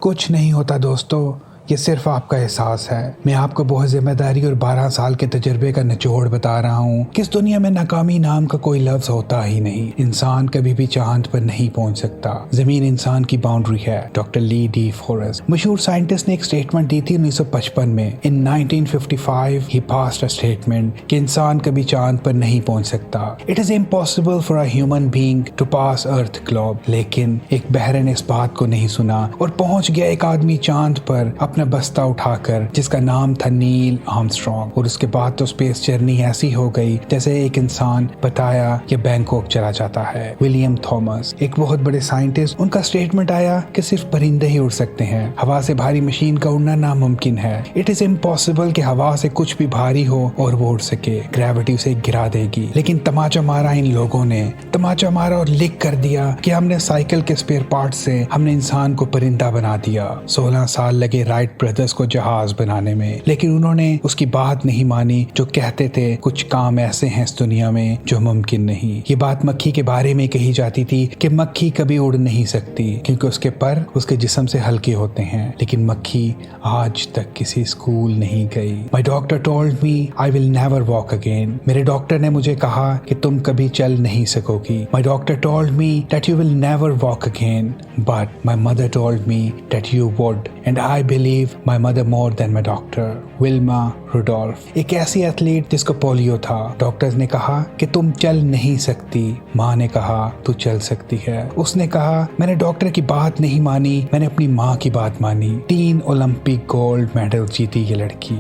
कुछ नहीं होता दोस्तों, ये सिर्फ आपका एहसास है। मैं आपको बहुत जिम्मेदारी और 12 साल के तजुर्बे का निचोड़ बता रहा हूँ कि इस दुनिया में नाकामी नाम का कोई लफ्ज होता ही नहीं। इंसान कभी भी चांद पर नहीं पहुंच सकता, जमीन इंसान की बाउंड्री है। डॉक्टर ली डी फॉरेस्ट, मशहूर साइंटिस्ट, ने एक स्टेटमेंट दी थी 1955 में। इन 1955 ही पास्ड अ स्टेटमेंट कि इंसान कभी चांद पर नहीं पहुंच सकता। It is impossible for a human being to pass earth globe. लेकिन एक बहरे ने इस बात को नहीं सुना और पहुंच गया एक आदमी चांद पर अपना बस्ता उठाकर, जिसका नाम था नील आर्मस्ट्रॉन्ग। और उसके बाद तो स्पेस जर्नी ऐसी हो गई जैसे एक इंसान बताया कि बैंकॉक चला जाता है। विलियम थॉमस, एक बहुत बड़े साइंटिस्ट, उनका स्टेटमेंट आया कि सिर्फ परिंदे ही उड़ सकते हैं, हवा से भारी मशीन का उड़ना नामुमकिन है। इट इज इम्पॉसिबल कि हवा से कुछ भी भारी हो और वो उड़ सके, ग्रेविटी उसे गिरा देगी। लेकिन तमाचा मारा इन लोगों ने, तमाचा मारा और लिख कर दिया कि हमने साइकिल के स्पेयर पार्ट से हमने इंसान को परिंदा बना दिया। 16 साल लगे राइट ब्रदर्स को जहाज बनाने में, लेकिन उन्होंने उसकी बात नहीं मानी, जो कहते थे कुछ काम ऐसे हैं इस दुनिया में जो मुमकिन नहीं। ये बात मक्खी के बारे में कही जाती थी कि मक्खी कभी उड़ नहीं सकती क्योंकि उसके पर उसके जिस्म से हल्के होते हैं। लेकिन मक्खी आज तक किसी स्कूल नहीं गई। My doctor told me I will never walk again. मेरे डॉक्टर ने मुझे कहा कि तुम कभी चल नहीं सकोगी। My doctor told me that you will never walk again, but my mother told me that you would, and I believe my mother more than my doctor. Wilma Rudolph, एक ऐसी एथलीट जिसको पोलियो था। Doctors ने कहा कि तुम चल नहीं सकती, माँ ने कहा तू चल सकती है। उसने कहा मैंने डॉक्टर की बात नहीं मानी, मैंने अपनी माँ की बात मानी। 3 ओलंपिक गोल्ड मेडल जीती ये लड़की,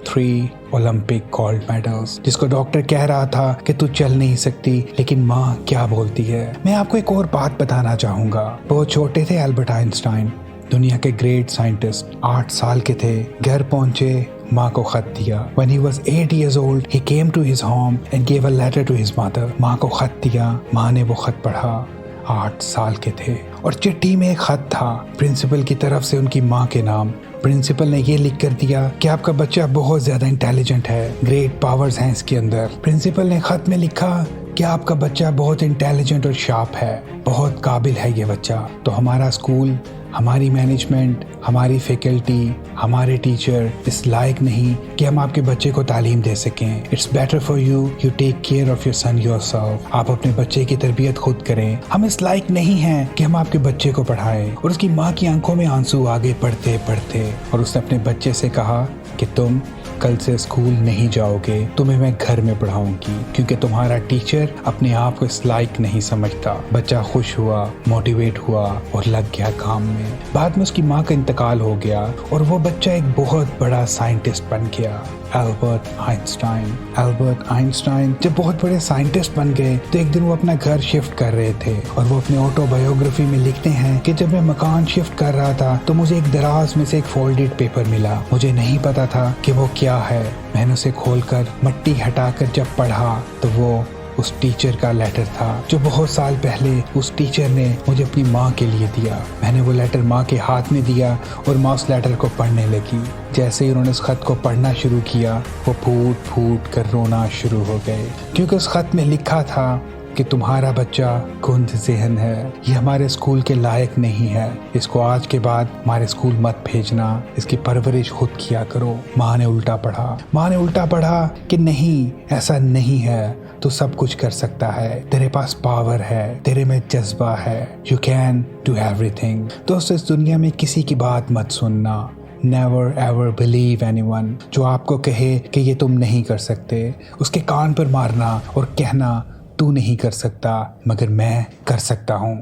3 ओलंपिक गोल्ड मेडल्स, जिसको डॉक्टर कह रहा था कि तू चल नहीं सकती, लेकिन माँ क्या बोलती है। मैं आपको एक और बात बताना चाहूंगा। बहुत छोटे थे एल्बर्ट आइंस्टाइन, दुनिया के ग्रेट साइंटिस्ट, 8 साल के थे, घर पहुंचे, माँ को खत दिया। When he was 8 years old, he came to his home and gave a letter to his mother. माँ को खत दिया, माँ ने वो खत पढ़ा। 8 साल के थे और चिट्ठी में एक खत था प्रिंसिपल की तरफ से उनकी माँ के नाम। प्रिंसिपल ने ये लिख कर दिया कि आपका बच्चा बहुत ज्यादा इंटेलिजेंट है, ग्रेट पावर्स हैं इसके अंदर। प्रिंसिपल ने खत में लिखा कि आपका बच्चा बहुत इंटेलिजेंट और शार्प है, बहुत काबिल है ये बच्चा। तो हमारा स्कूल, हमारी मैनेजमेंट, हमारी फैकल्टी, हमारे टीचर इस लायक नहीं कि हम आपके बच्चे को तालीम दे सकें। It's better for you take care of your son yourself. आप अपने बच्चे की तरबियत खुद करें। हम इस लायक नहीं हैं कि हम आपके बच्चे को पढ़ाएं। और उसकी माँ की आंखों में आंसू आगे पढ़ते पढ़ते, और उसने अपने बच्चे से कहा कि तुम कल से स्कूल नहीं जाओगे, तुम्हें मैं घर में पढ़ाऊंगी क्योंकि तुम्हारा टीचर अपने आप को इस लायक नहीं समझता। बच्चा खुश हुआ, मोटिवेट हुआ और लग गया काम में। बाद में उसकी माँ का इंतकाल हो गया और वो बच्चा एक बहुत बड़ा साइंटिस्ट बन गया, एल्बर्ट आइंस्टाइन। एल्बर्ट आइंस्टाइन जब बहुत बड़े साइंटिस्ट बन गए तो एक दिन वो अपना घर शिफ्ट कर रहे थे और वो अपने ऑटोबायोग्राफी में लिखते हैं कि जब मैं मकान शिफ्ट कर रहा था तो मुझे एक दराज में से एक फोल्डेड पेपर मिला। मुझे नहीं पता था कि वो क्या है। मैंने उसे खोलकर मट्टी हटाकर जब पढ़ा तो वो उस टीचर का लेटर था जो बहुत साल पहले उस टीचर ने मुझे अपनी माँ के लिए दिया। मैंने वो लेटर माँ के हाथ में दिया और माँ उस लेटर को पढ़ने लगी। जैसे ही उन्होंने उस खत को पढ़ना शुरू किया, वो फूट फूट कर रोना शुरू हो गए क्योंकि उस खत में लिखा था कि तुम्हारा बच्चा कुंद ज़हन है, ये हमारे स्कूल के लायक नहीं है, इसको आज के बाद हमारे स्कूल मत भेजना, इसकी परवरिश खुद किया करो। माँ ने उल्टा पढ़ा कि नहीं, ऐसा नहीं है, तू सब कुछ कर सकता है, तेरे पास पावर है, तेरे में जज्बा है, यू कैन डू एवरीथिंग। दोस्तों, इस दुनिया में किसी की बात मत सुनना। Never ever believe anyone जो आपको कहे कि ये तुम नहीं कर सकते। उसके कान पर मारना और कहना तू नहीं कर सकता मगर मैं कर सकता हूँ।